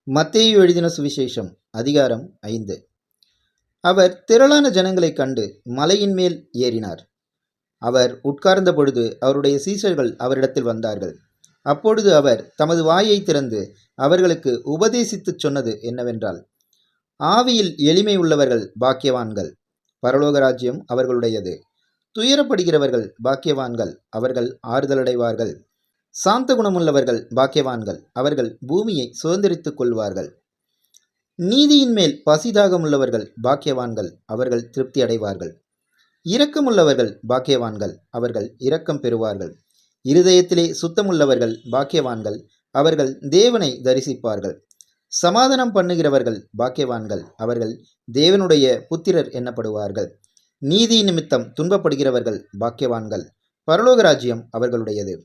மத்தேயு எழுதின சுவிசேஷம் அதிகாரம் 5. அவர் திரளான ஜனங்களைக் கண்டு மலையின் மேல் ஏறினார். அவர் உட்கார்ந்த பொழுது அவருடைய சீஷர்கள் அவரிடத்தில் வந்தார்கள். அப்பொழுது அவர் தமது வாயை திறந்து அவர்களுக்கு உபதேசித்துச் சொன்னது என்னவென்றால், ஆவியில் எளிமை உள்ளவர்கள் பாக்கியவான்கள், பரலோக ராஜ்யம் அவர்களுடையது. துயரப்படுகிறவர்கள் பாக்கியவான்கள், அவர்கள் ஆறுதலடைவார்கள். சாந்த குணமுள்ளவர்கள் பாக்கியவான்கள், அவர்கள் பூமியை சுதந்திரித்துக் கொள்வார்கள். நீதியின் மேல் பசிதாகமுள்ளவர்கள் பாக்கியவான்கள், அவர்கள் திருப்தி அடைவார்கள். இரக்கமுள்ளவர்கள் பாக்கியவான்கள், அவர்கள் இரக்கம் பெறுவார்கள். இருதயத்திலே சுத்தமுள்ளவர்கள் பாக்கியவான்கள், அவர்கள் தேவனை தரிசிப்பார்கள். சமாதானம் பண்ணுகிறவர்கள் பாக்கியவான்கள், அவர்கள் தேவனுடைய புத்திரர் எண்ணப்படுவார்கள். நீதி நிமித்தம் துன்பப்படுகிறவர்கள் பாக்கியவான்கள், பரலோக ராஜ்யம் அவர்களுடையது.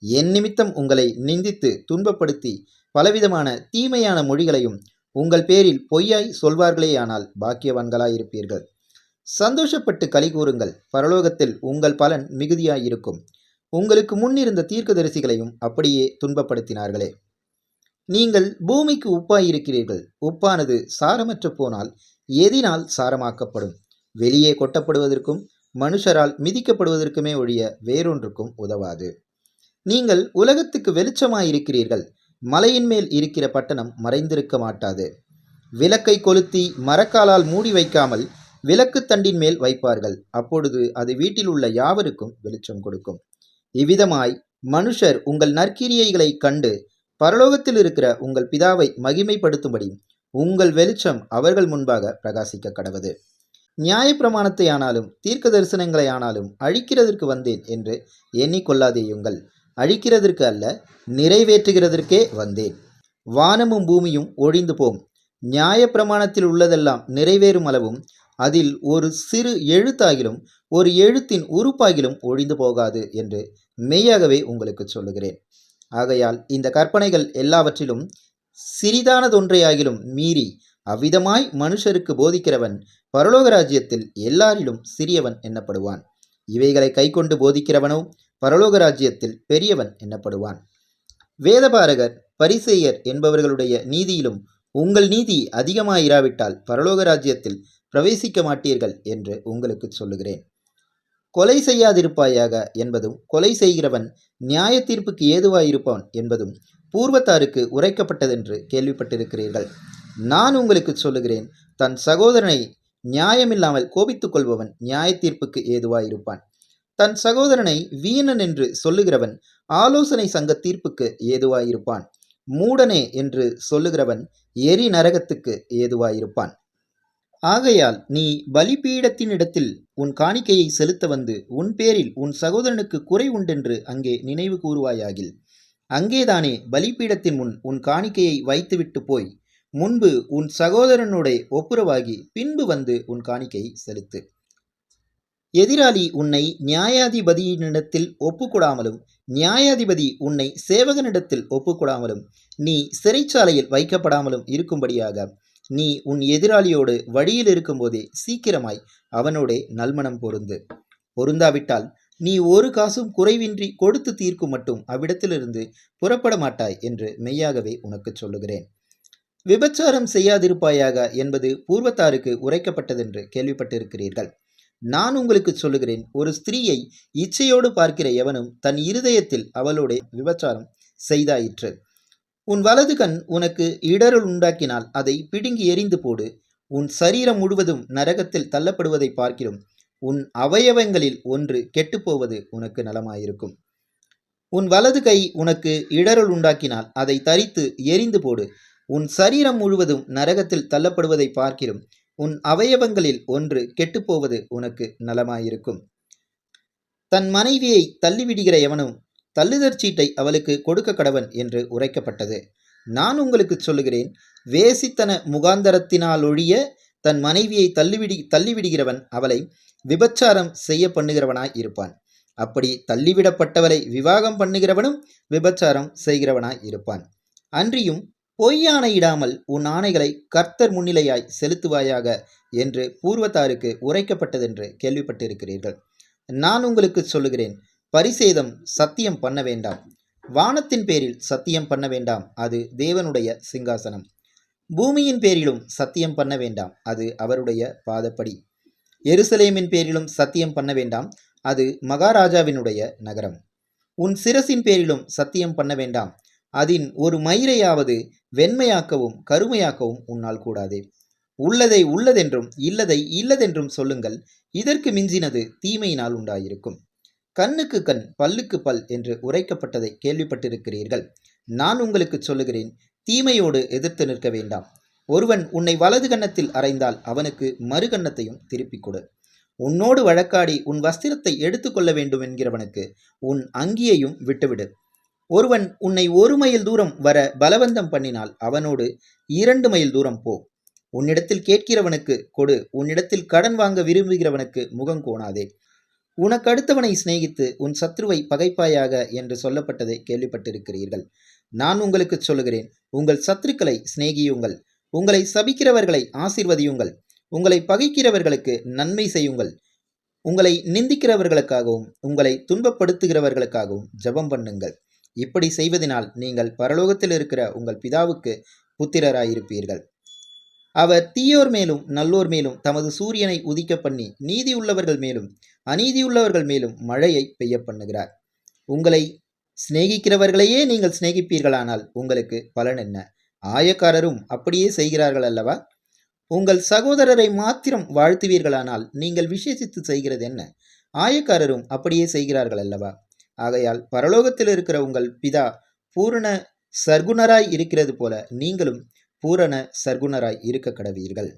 என் நிமித்தம் உங்களை நிந்தித்து துன்பப்படுத்தி பலவிதமான தீமையான மொழிகளையும் உங்கள் பேரில் பொய்யாய் சொல்வார்களேயானால் பாக்கியவான்களாயிருப்பீர்கள். சந்தோஷப்பட்டு களி கூறுங்கள், பரலோகத்தில் உங்கள் பலன் மிகுதியாயிருக்கும். உங்களுக்கு முன்னிருந்த தீர்க்கதரிசிகளையும் அப்படியே துன்பப்படுத்தினார்களே. நீங்கள் பூமிக்கு உப்பாயிருக்கிறீர்கள். உப்பானது சாரமற்று போனால் எதினால் சாரமாக்கப்படும்? வெளியே கொட்டப்படுவதற்கும் மனுஷரால் மிதிக்கப்படுவதற்குமே ஒழிய வேறொன்றுக்கும் உதவாது. நீங்கள் உலகத்துக்கு வெளிச்சமாயிருக்கிறீர்கள். மலையின் மேல் இருக்கிற பட்டணம் மறைந்திருக்க மாட்டாது. விளக்கை கொளுத்தி மரக்காலால் மூடி வைக்காமல் விளக்குத்தண்டின் மேல் வைப்பார்கள். அப்பொழுது அது வீட்டில் உள்ள யாவருக்கும் வெளிச்சம் கொடுக்கும். இவ்விதமாய் மனுஷர் உங்கள் நற்கிரியைகளை கண்டு பரலோகத்தில் இருக்கிற உங்கள் பிதாவை மகிமைப்படுத்தும்படி உங்கள் வெளிச்சம் அவர்கள் முன்பாக பிரகாசிக்க கடவது. நியாயப்பிரமாணத்தை ஆனாலும் தீர்க்க தரிசனங்களை ஆனாலும் அழிக்கிறதற்கு வந்தேன் என்று எண்ணிக்கொள்ளாதேயுங்கள். அழிக்கிறதற்கு அல்ல, நிறைவேற்றுகிறதற்கே வந்தேன். வானமும் பூமியும் ஒழிந்து போம், நியாயப்பிரமாணத்தில் உள்ளதெல்லாம் நிறைவேறும் அளவும் அதில் ஒரு சிறு எழுத்தாகிலும் ஒரு எழுத்தின் உறுப்பாகிலும் ஒழிந்து போகாது என்று மெய்யாகவே உங்களுக்கு சொல்லுகிறேன். ஆகையால் இந்த கற்பனைகள் எல்லாவற்றிலும் சிறிதானதொன்றையாகிலும் மீறி அவ்விதமாய் மனுஷருக்கு போதிக்கிறவன் பரலோக ராஜ்யத்தில் எல்லாரிலும் சிறியவன் எண்ணப்படுவான். இவைகளை கைக்கொண்டு போதிக்கிறவனோ பரலோக ராஜ்யத்தில் பெரியவன் எண்ணப்படுவான். வேதபாரகர் பரிசேயர் என்பவர்களுடைய நீதியிலும் உங்கள் நீதி அதிகமாயிராவிட்டால் பரலோக ராஜ்யத்தில் பிரவேசிக்க மாட்டீர்கள் என்று உங்களுக்கு சொல்லுகிறேன். கொலை செய்யாதிருப்பாயாக என்பதும் கொலை செய்கிறவன் நியாய தீர்ப்புக்கு ஏதுவாயிருப்பான் என்பதும் பூர்வத்தாருக்கு உரைக்கப்பட்டதென்று கேள்விப்பட்டிருக்கிறீர்கள். நான் உங்களுக்கு சொல்லுகிறேன், தன் சகோதரனை நியாயமில்லாமல் கோபித்துக் கொள்பவன் நியாய தீர்ப்புக்கு ஏதுவாயிருப்பான். தன் சகோதரனை வீணன் என்று சொல்லுகிறவன் ஆலோசனை சங்க தீர்ப்புக்கு ஏதுவாயிருப்பான். மூடனே என்று சொல்லுகிறவன் எரி நரகத்துக்கு ஏதுவாயிருப்பான். ஆகையால் நீ பலிபீடத்தினிடத்தில் உன் காணிக்கையை செலுத்த வந்து உன் பேரில் உன் சகோதரனுக்கு குறை உண்டென்று அங்கே நினைவு கூறுவாயாகில், அங்கேதானே பலிபீடத்தின் முன் உன் காணிக்கையை வைத்துவிட்டு போய் முன்பு உன் சகோதரனுடைய ஒப்புரவாகி பின்பு வந்து உன் காணிக்கையை செலுத்து. எதிராளி உன்னை நியாயாதிபதியினிடத்தில் ஒப்புக்கொடாமலும் நியாயாதிபதி உன்னை சேவகனிடத்தில் ஒப்புக்கொடாமலும் நீ சிறைச்சாலையில் வைக்கப்படாமலும் இருக்கும்படியாக நீ உன் எதிராளியோடு வழியில் இருக்கும்போதே சீக்கிரமாய் அவனோடே நல்மனம் பொருந்தாவிட்டால் நீ ஒரு காசும் குறைவின்றி கொடுத்து தீர்க்கும் மட்டும் அவ்விடத்திலிருந்து புறப்பட மாட்டாய் என்று மெய்யாகவே உனக்கு சொல்லுகிறேன். விபச்சாரம் செய்யாதிருப்பாயாக என்பது பூர்வத்தாருக்கு உரைக்கப்பட்டதென்று கேள்விப்பட்டிருக்கிறீர்கள். நான் உங்களுக்கு சொல்லுகிறேன், ஒரு ஸ்திரீயை இச்சையோடு பார்க்கிற எவனும் தன் இருதயத்தில் அவளோட விபச்சாரம் செய்தாயிற்று. உன் வலது கண் உனக்கு இடரல் உண்டாக்கினால் அதை பிடுங்கி எறிந்து போடு. உன் சரீரம் முழுவதும் நரகத்தில் தள்ளப்படுவதை பார்க்கிறோம். உன் அவயவங்களில் ஒன்று கெட்டுப்போவது உனக்கு நலமாயிருக்கும். உன் வலது கை உனக்கு இடரல் உண்டாக்கினால் அதை தரித்து எறிந்து போடு. உன் சரீரம் முழுவதும் நரகத்தில் தள்ளப்படுவதை பார்க்கிறோம். உன் அவயவங்களில் ஒன்று கெட்டுப்போவது உனக்கு நலமாயிருக்கும். தன் மனைவியை தள்ளிவிடுகிற எவனும் தள்ளுதற் சீட்டை அவளுக்கு கொடுக்க கடவன் என்று உரைக்கப்பட்டது. நான் உங்களுக்கு சொல்லுகிறேன், வேசித்தன முகாந்தரத்தினாலொழிய தன் மனைவியை தள்ளிவிடுகிறவன் அவளை விபச்சாரம் செய்ய பண்ணுகிறவனாய் இருப்பான். அப்படி தள்ளிவிடப்பட்டவளை விவாகம் பண்ணுகிறவனும் விபச்சாரம் செய்கிறவனாய் இருப்பான். அன்றியும் பொய்யானையிடாமல் உன் ஆணைகளை கர்த்தர் முன்னிலையாய் செலுத்துவாயாக என்று பூர்வத்தாருக்கு உரைக்கப்பட்டதென்று கேள்விப்பட்டிருக்கிறீர்கள். நான் உங்களுக்கு சொல்லுகிறேன், பரிசேதம் சத்தியம் பண்ண வேண்டாம், வானத்தின் பேரில் சத்தியம் பண்ண வேண்டாம், அது தேவனுடைய சிங்காசனம். பூமியின் பேரிலும் சத்தியம் பண்ண வேண்டாம், அது அவருடைய பாதப்படி. எருசலேமின் பேரிலும் சத்தியம் பண்ண வேண்டாம், அது மகாராஜாவினுடைய நகரம். உன் சிரசின் பேரிலும் சத்தியம் பண்ண வேண்டாம், அதின் ஒரு மயிரையாவது வெண்மையாக்கவும் கருமையாக்கவும் உன்னால் கூடாதே. உள்ளதை உள்ளதென்றும் இல்லதை இல்லதென்றும் சொல்லுங்கள், இதற்கு மிஞ்சினது தீமையினால் உண்டாயிருக்கும். கண்ணுக்கு கண் பல்லுக்கு பல் என்று உரைக்கப்பட்டதை கேள்விப்பட்டிருக்கிறீர்கள். நான் உங்களுக்கு சொல்லுகிறேன், தீமையோடு எதிர்த்து நிற்க வேண்டாம். ஒருவன் உன்னை வலது கன்னத்தில் அறைந்தால் அவனுக்கு மறு கன்னத்தையும் திருப்பிக் கொடு. உன்னோடு வழக்காடி உன் வஸ்திரத்தை எடுத்துக்கொள்ள வேண்டும் என்கிறவனுக்கு உன் அங்கியையும் விட்டுவிடு. ஒருவன் உன்னை 1 மைல் தூரம் வர பலவந்தம் பண்ணினால் அவனோடு 2 மைல் தூரம் போ. உன்னிடத்தில் கேட்கிறவனுக்கு கொடு, உன்னிடத்தில் கடன் வாங்க விரும்புகிறவனுக்கு முகம் கோணாதே. உனக்கு அடுத்தவனை சிநேகித்து உன் சத்ருவை பகைப்பாயாக என்று சொல்லப்பட்டதை கேள்விப்பட்டிருக்கிறீர்கள். நான் உங்களுக்கு சொல்லுகிறேன், உங்கள் சத்துருக்களை சிநேகியுங்கள், உங்களை சபிக்கிறவர்களை ஆசீர்வதியுங்கள், உங்களை பகைக்கிறவர்களுக்கு நன்மை செய்யுங்கள், உங்களை நிந்திக்கிறவர்களுக்காகவும் உங்களை துன்பப்படுத்துகிறவர்களுக்காகவும் ஜெபம் பண்ணுங்கள். இப்படி செய்வதனால் நீங்கள் பரலோகத்தில் இருக்கிற உங்கள் பிதாவுக்கு புத்திரராயிருப்பீர்கள். அவர் தீயோர் மேலும் நல்லோர் மேலும் தமது சூரியனை உதிக்க பண்ணி நீதியுள்ளவர்கள் மேலும் அநீதியுள்ளவர்கள் மேலும் மழையை பெய்ய பண்ணுகிறார். உங்களை சிநேகிக்கிறவர்களையே நீங்கள் சிநேகிப்பீர்களானால் உங்களுக்கு பலன் என்ன? ஆயக்காரரும் அப்படியே செய்கிறார்கள் அல்லவா? உங்கள் சகோதரரை மாத்திரம் வாழ்த்துவீர்களானால் நீங்கள் விசேஷித்து செய்கிறது என்ன? ஆயக்காரரும் அப்படியே செய்கிறார்கள் அல்லவா? ஆகையால் பரலோகத்தில் இருக்கிற உங்கள் பிதா பூரண சர்க்குணராய் இருக்கிறது போல நீங்களும் பூரண சர்க்குணராய் இருக்க கடவீர்கள்.